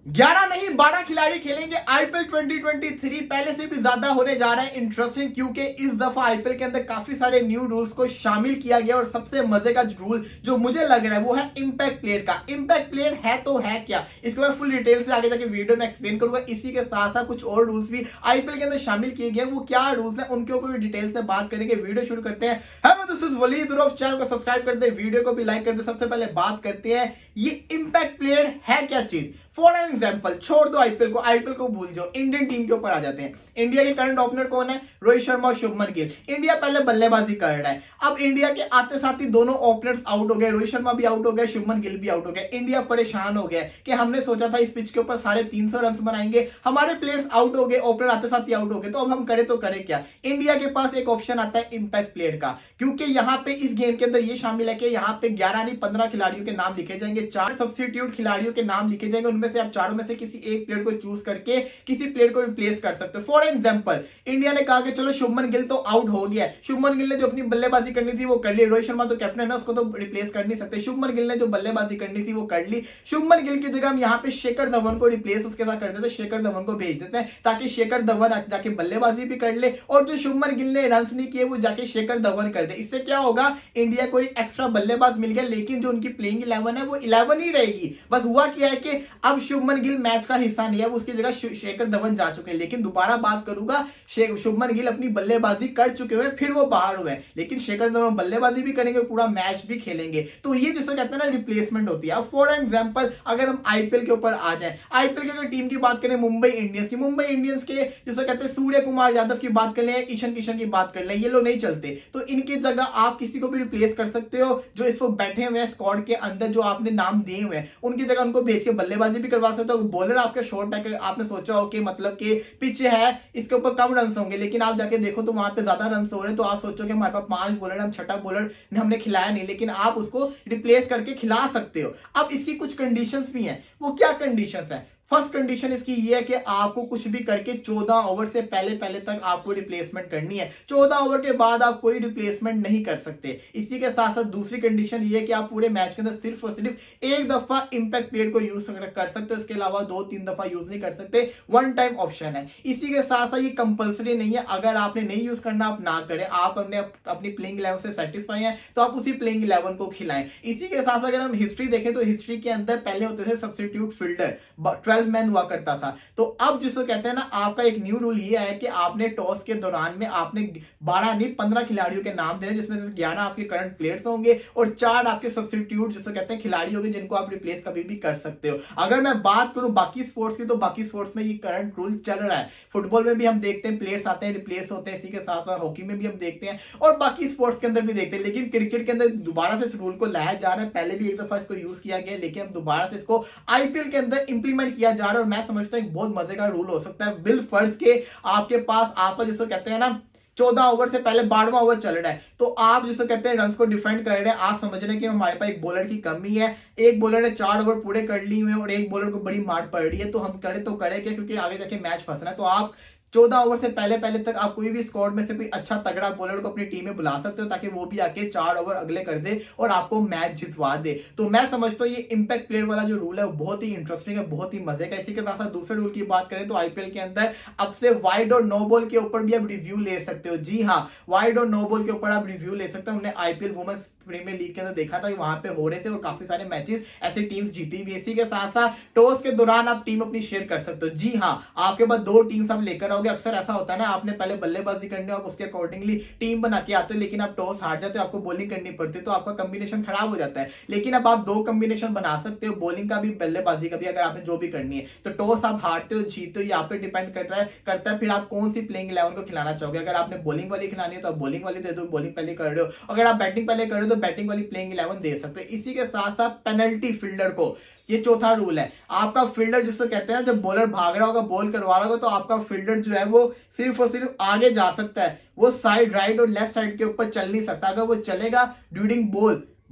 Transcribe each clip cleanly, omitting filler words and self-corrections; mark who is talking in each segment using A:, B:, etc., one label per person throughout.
A: 11 नहीं 12 खिलाड़ी खेलेंगे आईपीएल 2023। पहले से भी ज्यादा होने जा रहा है इंटरेस्टिंग, क्योंकि इस दफा आईपीएल के अंदर काफी सारे न्यू रूल्स को शामिल किया गया और सबसे मजे का रूल जो मुझे लग रहा है वो है इंपैक्ट प्लेयर का। इंपैक्ट प्लेयर है तो है क्या, इसको मैं फुल डिटेल से आगे जाके वीडियो में एक्सप्लेन करूंगा। इसी के साथ साथ कुछ और रूल्स भी आईपीएल के अंदर शामिल किए गए, वो क्या रूल्स है उनके ऊपर डिटेल से बात करेंगे। वीडियो शुरू करते हैं। हेलो, दिस इज वलीद उर्फ। चैनल को सब्सक्राइब कर दे, वीडियो को भी लाइक कर दे। सबसे पहले बात करते हैं ये इंपैक्ट प्लेयर है क्या चीज। फॉर एन एग्जाम्पल, छोड़ दो आईपीएल को भूल जाओ, इंडियन टीम के ऊपर आ जाते हैं। इंडिया के करंट ओपनर कौन है? रोहित शर्मा और शुभमन गिल। इंडिया पहले बल्लेबाजी कर रहा है। अब इंडिया के आते साथ ही दोनों ओपनर्स आउट हो गए, रोहित शर्मा भी आउट हो गए, शुभमन गिल भी आउट हो गए। इंडिया परेशान हो गया कि हमने सोचा था इस पिच के ऊपर 350 रन बनाएंगे, हमारे प्लेयर्स आउट हो गए, ओपनर आते साथ ही आउट हो गए, तो अब हम करें तो करें क्या। इंडिया के पास एक ऑप्शन आता है इंपैक्ट प्लेयर का, क्योंकि यहाँ पे इस गेम के अंदर ये शामिल है कि यहाँ पे 11 नहीं 15 खिलाड़ियों के नाम लिखे जाएंगे, 4 सब्स्टिट्यूट खिलाड़ियों के नाम लिखे जाएंगे। उनमें से आप चारों में से किसी एक प्लेयर को चूज करके किसी प्लेयर को रिप्लेस कर सकते हो। फॉर एग्जांपल, इंडिया ने कहा कि चलो शुभमन गिल तो आउट हो गया है, शुभमन गिल ने जो अपनी बल्लेबाजी करनी थी वो कर ली। रोहित शर्मा तो कैप्टन है ना, उसको तो रिप्लेस कर नहीं सकते। शुभमन गिल ने जो बल्लेबाजी करनी थी वो कर ली। शुभमन गिल की जगह हम यहाँ पे शेखर धवन को रिप्लेस उसके साथ कर देते, शेखर धवन को भेज देते हैं ताकि शेखर धवन जाके बल्लेबाजी भी कर ले और जो शुभमन गिल ने रन नहीं किए वो जाके शेखर धवन कर दे। इससे क्या होगा, इंडिया को एक एक्स्ट्रा बल्लेबाज मिल गया, लेकिन जो उनकी प्लेइंग 11 है वो 11 ही रहेगी। बस हुआ क्या है कि अब शुभमन गिल मैच का हिस्सा नहीं है, उसकी जगह शेखर धवन जा चुके हैं। लेकिन दोबारा बात करूंगा, शुभमन गिल अपनी बल्लेबाजी कर चुके हुए फिर वो बाहर हुए, लेकिन शेखर धवन बल्लेबाजी भी करेंगे, पूरा मैच भी खेलेंगे। तो ये जिसको कहते हैं ना रिप्लेसमेंट होती है। अब फॉर एग्जांपल अगर हम आईपीएल के ऊपर आ जाए, आईपीएल की अगर टीम की बात करें मुंबई इंडियंस की, मुंबई इंडियंस के जिसको कहते हैं सूर्य कुमार यादव की बात कर लें, ईशान किशन की बात कर लें, ये लोग नहीं चलते, तो इनकी जगह आप किसी को भी रिप्लेस कर सकते हो जो इस वक्त बैठे हुए हैं स्क्वाड के अंदर, जो आपने नाम दिए हुए हैं उनकी जगह उनको भेज के बल्लेबाजी भी करवा सकते हो। बॉलर आपके शॉर्ट है, आपने सोचा हो कि मतलब कि पिच है इसके ऊपर कम रन होंगे, लेकिन आप जाके देखो तो वहां पे ज्यादा रन हो रहे हैं, तो आप सोचो कि हमारे पास 5 बॉलर, हम छठा बॉलर हमने खिलाया नहीं, लेकिन आप उसको रिप्लेस करके खिला सकते हो। अब इसकी कुछ कंडीशंस भी हैं। वो क्या कंडीशंस है? फर्स्ट कंडीशन इसकी ये है कि आपको कुछ भी करके 14 ओवर से पहले पहले तक आपको रिप्लेसमेंट करनी है। 14 ओवर के बाद आप कोई रिप्लेसमेंट नहीं कर सकते। इसी के साथ साथ दूसरी कंडीशन ये है कि आप पूरे मैच के अंदर सिर्फ और सिर्फ एक दफा इंपैक्ट प्लेयर को यूज कर सकते हो, इसके अलावा 2-3 दफा यूज नहीं कर सकते। वन टाइम ऑप्शन है। इसी के साथ साथ ये कंपल्सरी नहीं है, अगर आपने नहीं यूज करना आप ना करें। आप अपनी प्लेइंग 11 से सेटिस्फाई हैं तो आप उसी प्लेइंग 11 को खिलाएं। इसी के साथ अगर हम हिस्ट्री देखें तो हिस्ट्री के अंदर पहले होते थे सब्स्टिट्यूट फील्डर, 12 मैन हुआ करता था। तो अब जिसको कहते हैं ना, आपका एक न्यू रूल ये है कि आपने टॉस के दौरान में आपने 12 नहीं 15 खिलाड़ियों के नाम देने, जिसमें से 11 आपके करंट प्लेयर्स होंगे और 4 आपके सब्स्टिट्यूट जिसको कहते हैं खिलाड़ी होंगे, जिनको आप रिप्लेस कभी भी कर सकते हो। अगर मैं बात करूं बाकी स्पोर्ट्स की, तो बाकी स्पोर्ट्स में ये करंट रूल चल रहा है। फुटबॉल में भी हम देखते हैं प्लेयर्स आते हैं रिप्लेस होते हैं, इसी के साथ साथ हॉकी में भी हम देखते हैं और बाकी स्पोर्ट्स के अंदर भी देखते हैं। लेकिन क्रिकेट के अंदर दोबारा से इस रूल को लाया जा रहा है। पहले भी एक दफा इसको यूज किया गया, लेकिन अब दोबारा से इसको आईपीएल के अंदर इंप्लीमेंट किया जा रहा है और मैं समझता हूं बहुत मजे का रूल हो सकता है। बिल फर्ज के आपके पास आपका जिसको कहते हैं ना 14 ओवर से पहले 12वां ओवर चल रहा है, तो आप जिसको कहते हैं रन को डिफेंड कर रहे हैं, आप समझ रहे हैं कि हमारे पास एक बॉलर की कमी है, एक बॉलर ने 4 ओवर पूरे कर लिए हुए और एक बॉलर को बड़ी मार पड़ रही है, तो हम करें तो करें क्या, क्योंकि आगे जाके मैच फंसना है। तो आप 14 ओवर से पहले पहले तक आप कोई भी स्क्वाड में से कोई अच्छा तगड़ा बॉलर को अपनी टीम में बुला सकते हो, ताकि वो भी आके 4 ओवर अगले कर दे और आपको मैच जितवा दे। तो मैं समझता हूँ ये इंपैक्ट प्लेयर वाला जो रूल है वो बहुत ही इंटरेस्टिंग है, बहुत ही मजे का। इसी के साथ साथ दूसरे रूल की बात करें तो आईपीएल के अंदर अब से वाइड और नो बॉल के ऊपर भी आप रिव्यू ले सकते हो। जी हाँ, वाइड और नो बॉल के ऊपर आप रिव्यू ले सकते हो। हमने आईपीएल वुमेन्स प्रीमियर लीग के अंदर देखा था कि वहां पे हो रहे थे और काफी सारे मैचेस ऐसे टीम्स जीती भी। इसी के साथ साथ टॉस के दौरान आप टीम अपनी शेयर कर सकते हो। जी हाँ, आपके पास 2 टीम्स आप लेकर आओगे। अक्सर ऐसा होता है ना, आपने पहले बल्लेबाजी करनी हो, आप उसके अकॉर्डिंगली टीम बना के आते हो, लेकिन आप टॉस हार जाते हो, आपको बॉलिंग करनी पड़ती है, तो आपका कॉम्बिनेशन खराब हो जाता है। लेकिन अब आप 2 कॉम्बिनेशन बना सकते हो, बॉलिंग का भी बल्लेबाजी का भी, अगर आपने जो भी करनी है। तो टॉस आप हारते हो जीतते हो, यहाँ पे डिपेंड करता है फिर आप कौन सी प्लेइंग 11 को खिलाना चाहोगे। अगर आपने बॉलिंग वाली खिलानी है तो आप बॉलिंग वाली दे दो, बॉलिंग पहले कर रहे हो। अगर आप बैटिंग पहले कर रहे हो तो बैटिंग वाली प्लेइंग 11 दे सकते हो। इसी के साथ साथ पेनल्टी फील्डर को, ये चौथा रूल है। आपका फील्डर जिसको कहते हैं जब बॉलर भाग रहा होगा, बॉल करवा रहा होगा, तो आपका फील्डर जो है वो सिर्फ और सिर्फ आगे जा सकता है, वो साइड राइट और लेफ्ट साइड के ऊपर चल नहीं सकता। अगर वो चलेगा ड्यूरिंग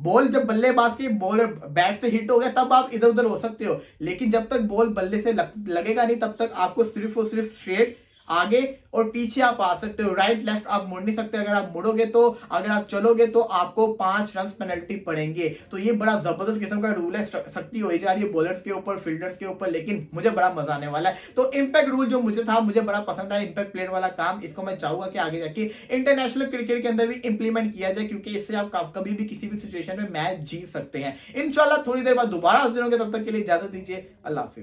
A: बॉल जब बल्लेबाज के बॉलर बैट से हिट हो गया तब आप इधर उधर हो सकते हो, लेकिन जब तक बॉल बल्ले से लगेगा नहीं तब तक आपको सिर्फ और सिर्फ स्ट्रेट आगे और पीछे आप आ सकते हो, राइट लेफ्ट आप मुड़ नहीं सकते। अगर आप मुड़ोगे तो, अगर आप चलोगे तो आपको 5 रन पेनल्टी पड़ेंगे। तो ये बड़ा जबरदस्त किस्म का रूल है, सख्ती हो जा रही है बॉलर्स के ऊपर, फील्डर्स के ऊपर, लेकिन मुझे बड़ा मजा आने वाला है। तो इंपैक्ट रूल जो मुझे था, मुझे बड़ा पसंद आया इंपैक्ट प्लेयर वाला काम। इसको मैं चाहूंगा कि आगे जाके इंटरनेशनल क्रिकेट के अंदर भी इंप्लीमेंट किया जाए, क्योंकि इससे आप कभी भी किसी भी सिचुएशन में मैच जीत सकते हैं। इंशाल्लाह थोड़ी देर बाद दोबारा हाजिर होंगे, तब तक के लिए इजाजत दीजिए, अल्लाह हाफिज।